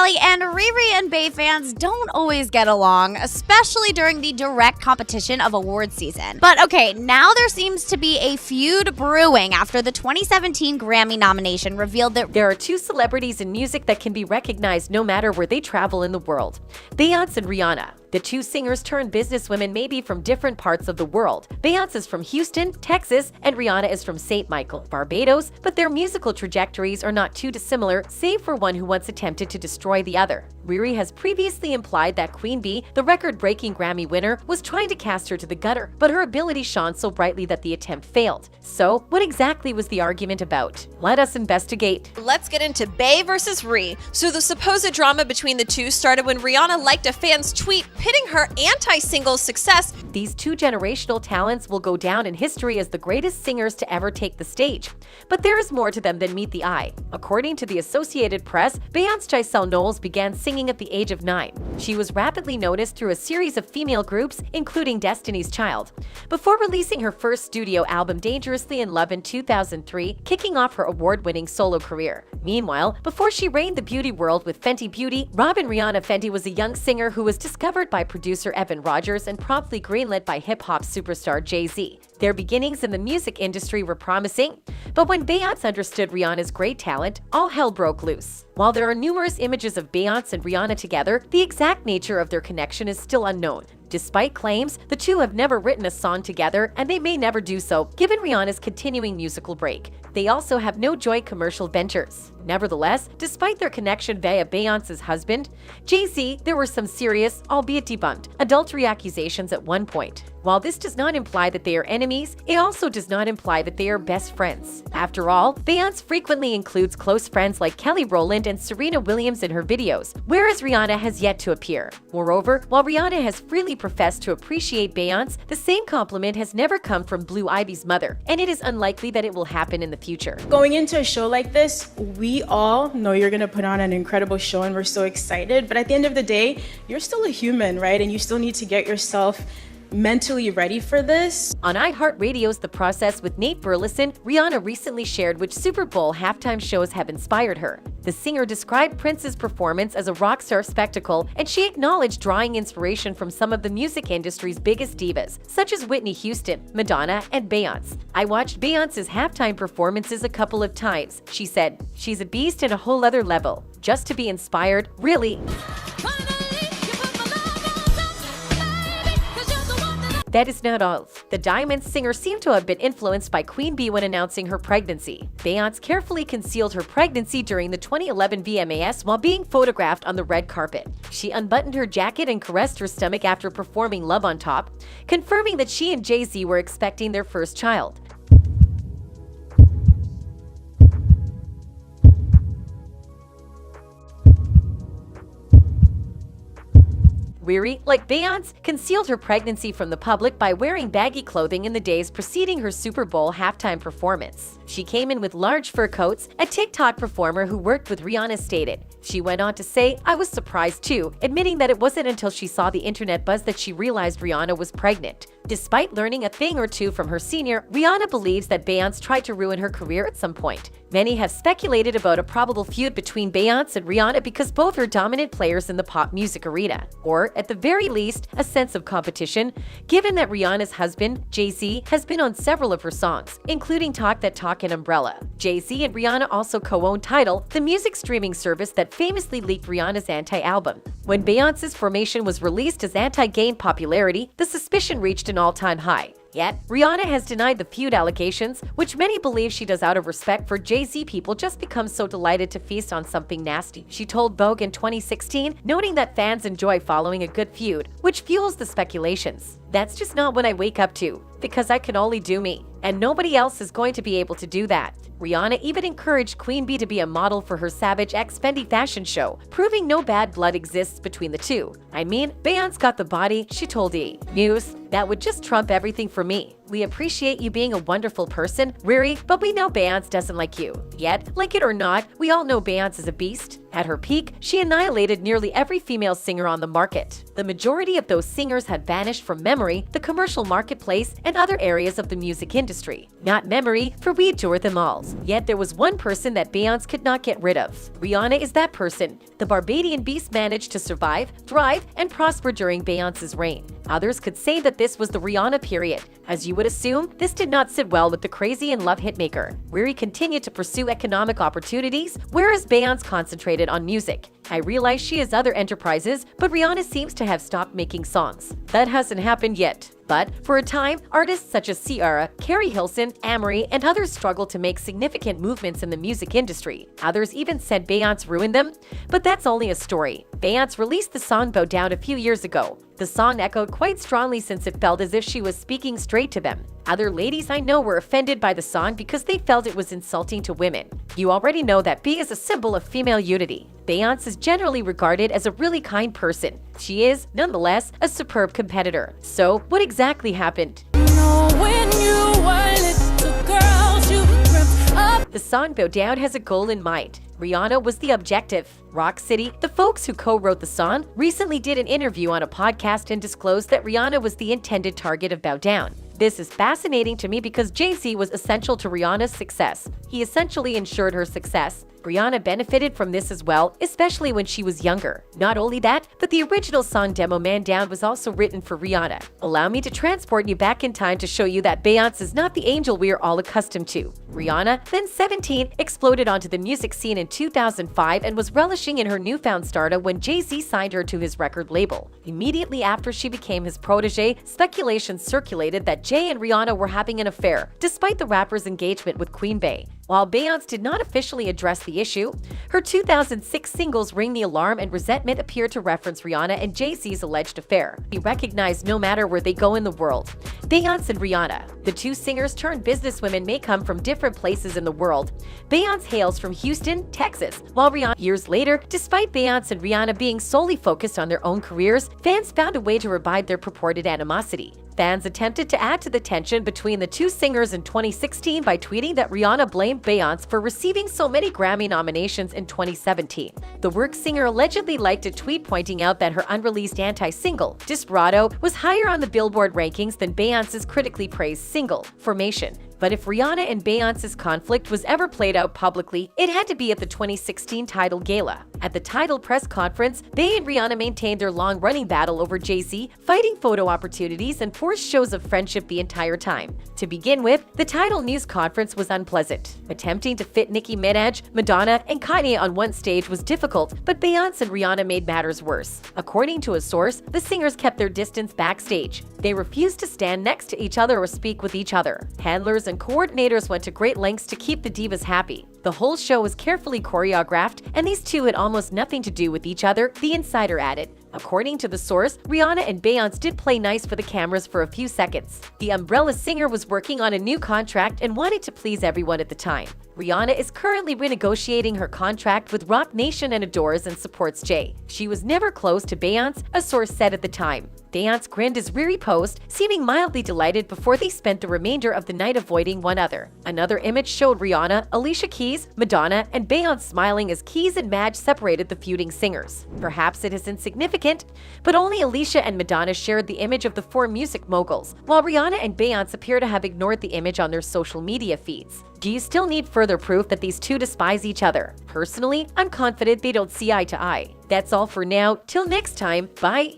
Allie, and Riri and Bey fans don't always get along, especially during the direct competition of award season. But okay, now there seems to be a feud brewing after the 2017 Grammy nomination revealed that there are two celebrities in music that can be recognized no matter where they travel in the world: Beyonce and Rihanna. The two singers turned businesswomen may be from different parts of the world. Beyonce is from Houston, Texas, and Rihanna is from St. Michael, Barbados, but their musical trajectories are not too dissimilar, save for one who once attempted to destroy the other. Riri has previously implied that Queen Bee, the record-breaking Grammy winner, was trying to cast her to the gutter, but her ability shone so brightly that the attempt failed. So, what exactly was the argument about? Let us investigate. Let's get into Bey versus Riri. So the supposed drama between the two started when Rihanna liked a fan's tweet pitting her anti-singles success. These two generational talents will go down in history as the greatest singers to ever take the stage. But there is more to them than meet the eye. According to the Associated Press, Beyonce Giselle Knowles began singing at the age of 9. She was rapidly noticed through a series of female groups, including Destiny's Child, before releasing her first studio album Dangerously in Love in 2003, kicking off her award-winning solo career. Meanwhile, before she reigned the beauty world with Fenty Beauty, Robin Rihanna Fenty was a young singer who was discovered by producer Evan Rogers and promptly greenlit by hip-hop superstar Jay-Z. Their beginnings in the music industry were promising, but when Beyonce understood Rihanna's great talent, all hell broke loose. While there are numerous images of Beyonce and Rihanna together, the exact nature of their connection is still unknown. Despite claims, the two have never written a song together, and they may never do so, given Rihanna's continuing musical break. They also have no joint commercial ventures. Nevertheless, despite their connection via Beyonce's husband, Jay-Z, there were some serious, albeit debunked, adultery accusations at one point. While this does not imply that they are enemies, it also does not imply that they are best friends. After all, Beyonce frequently includes close friends like Kelly Rowland and Serena Williams in her videos, whereas Rihanna has yet to appear. Moreover, while Rihanna has freely professed to appreciate Beyonce, the same compliment has never come from Blue Ivy's mother, and it is unlikely that it will happen in the future. Going into a show like this, we all know you're gonna put on an incredible show and we're so excited, but at the end of the day, you're still a human, right? And you still need to get yourself mentally ready for this. On iHeartRadio's The Process with Nate Burleson, Rihanna recently shared which Super Bowl halftime shows have inspired her. The singer described Prince's performance as a rock star spectacle, and she acknowledged drawing inspiration from some of the music industry's biggest divas, such as Whitney Houston, Madonna, and Beyonce. "I watched Beyonce's halftime performances a couple of times," she said. "She's a beast at a whole other level. Just to be inspired, really." That is not all. The Diamond singer seemed to have been influenced by Queen Bee when announcing her pregnancy. Beyonce carefully concealed her pregnancy during the 2011 VMAs while being photographed on the red carpet. She unbuttoned her jacket and caressed her stomach after performing Love on Top, confirming that she and Jay-Z were expecting their first child. Riri, like Beyonce, concealed her pregnancy from the public by wearing baggy clothing in the days preceding her Super Bowl halftime performance. She came in with large fur coats, a TikTok performer who worked with Rihanna stated. She went on to say, "I was surprised too," admitting that it wasn't until she saw the internet buzz that she realized Rihanna was pregnant. Despite learning a thing or two from her senior, Rihanna believes that Beyonce tried to ruin her career at some point. Many have speculated about a probable feud between Beyonce and Rihanna because both are dominant players in the pop music arena, or at the very least, a sense of competition, given that Rihanna's husband, Jay-Z, has been on several of her songs, including Talk That Talk and Umbrella. Jay-Z and Rihanna also co-own Tidal, the music streaming service that famously leaked Rihanna's Anti album. When Beyonce's Formation was released as Anti gained popularity, the suspicion reached an all-time high. Yet, Rihanna has denied the feud allegations, which many believe she does out of respect for Jay-Z. People just become so delighted to feast on something nasty, she told Vogue in 2016, noting that fans enjoy following a good feud, which fuels the speculations. "That's just not what I wake up to, because I can only do me, and nobody else is going to be able to do that." Rihanna even encouraged Queen Bee to be a model for her Savage X Fendi fashion show, proving no bad blood exists between the two. "I mean, Beyonce got the body," she told E! News. "That would just trump everything for me. We appreciate you being a wonderful person, Riri, but we know Beyonce doesn't like you. Yet, like it or not, we all know Beyonce is a beast. At her peak, she annihilated nearly every female singer on the market. The majority of those singers had vanished from memory, the commercial marketplace, and other areas of the music industry. Not memory, for we adore them all." songs. Yet there was one person that Beyonce could not get rid of. Rihanna is that person. The Barbadian beast managed to survive, thrive, and prosper during Beyonce's reign. Others could say that this was the Rihanna period. As you would assume, this did not sit well with the crazy and love hitmaker. Riri continued to pursue economic opportunities, whereas Beyonce concentrated on music. I realize she has other enterprises, but Rihanna seems to have stopped making songs. That hasn't happened yet. But for a time, artists such as Ciara, Carrie Hilson, Amory, and others struggled to make significant movements in the music industry. Others even said Beyonce ruined them, but that's only a story. Beyonce released the song Bow Down a few years ago. The song echoed quite strongly since it felt as if she was speaking straight to them. Other ladies I know were offended by the song because they felt it was insulting to women. You already know that B is a symbol of female unity. Beyonce is generally regarded as a really kind person. She is, nonetheless, a superb competitor. So, what exactly happened? The song Bow Down has a goal in mind. Rihanna was the objective. Rock City, the folks who co-wrote the song, recently did an interview on a podcast and disclosed that Rihanna was the intended target of Bow Down. This is fascinating to me because Jay-Z was essential to Rihanna's success. He essentially ensured her success. Rihanna benefited from this as well, especially when she was younger. Not only that, but the original song demo Man Down was also written for Rihanna. Allow me to transport you back in time to show you that Beyonce is not the angel we are all accustomed to. Rihanna, then 17, exploded onto the music scene in 2005 and was relishing in her newfound stardom when Jay-Z signed her to his record label. Immediately after she became his protege, speculation circulated that Jay and Rihanna were having an affair, despite the rapper's engagement with Queen Bey. While Beyonce did not officially address the issue, her 2006 singles Ring the Alarm and Resentment appeared to reference Rihanna and Jay-Z's alleged affair. He recognized no matter where they go in the world. Beyonce and Rihanna. The two singers turned businesswomen may come from different places in the world. Beyonce hails from Houston, Texas, while Rihanna years later, despite Beyonce and Rihanna being solely focused on their own careers, fans found a way to revive their purported animosity. Fans attempted to add to the tension between the two singers in 2016 by tweeting that Rihanna blamed Beyonce for receiving so many Grammy nominations in 2017. The work singer allegedly liked a tweet pointing out that her unreleased anti-single, Desperado, was higher on the Billboard rankings than Beyonce's critically praised single, Formation. But if Rihanna and Beyonce's conflict was ever played out publicly, it had to be at the 2016 Tidal Gala. At the Tidal press conference, Bey and Rihanna maintained their long-running battle over Jay-Z, fighting photo opportunities and forced shows of friendship the entire time. To begin with, the Tidal news conference was unpleasant. Attempting to fit Nicki Minaj, Madonna, and Kanye on one stage was difficult, but Beyonce and Rihanna made matters worse. According to a source, the singers kept their distance backstage. They refused to stand next to each other or speak with each other. Handlers and coordinators went to great lengths to keep the divas happy. The whole show was carefully choreographed, and these two had almost nothing to do with each other, the insider added. According to the source, Rihanna and Beyonce did play nice for the cameras for a few seconds. The Umbrella singer was working on a new contract and wanted to please everyone at the time. Rihanna is currently renegotiating her contract with Roc Nation and adores and supports Jay. She was never close to Beyonce, a source said at the time. Beyonce grinned as Riri posed, seeming mildly delighted before they spent the remainder of the night avoiding one another. Another image showed Rihanna, Alicia Keys, Madonna, and Beyonce smiling as Keys and Madge separated the feuding singers. Perhaps it is insignificant, but only Alicia and Madonna shared the image of the four music moguls, while Rihanna and Beyonce appear to have ignored the image on their social media feeds. Do you still need further proof that these two despise each other? Personally, I'm confident they don't see eye to eye. That's all for now. Till next time, bye!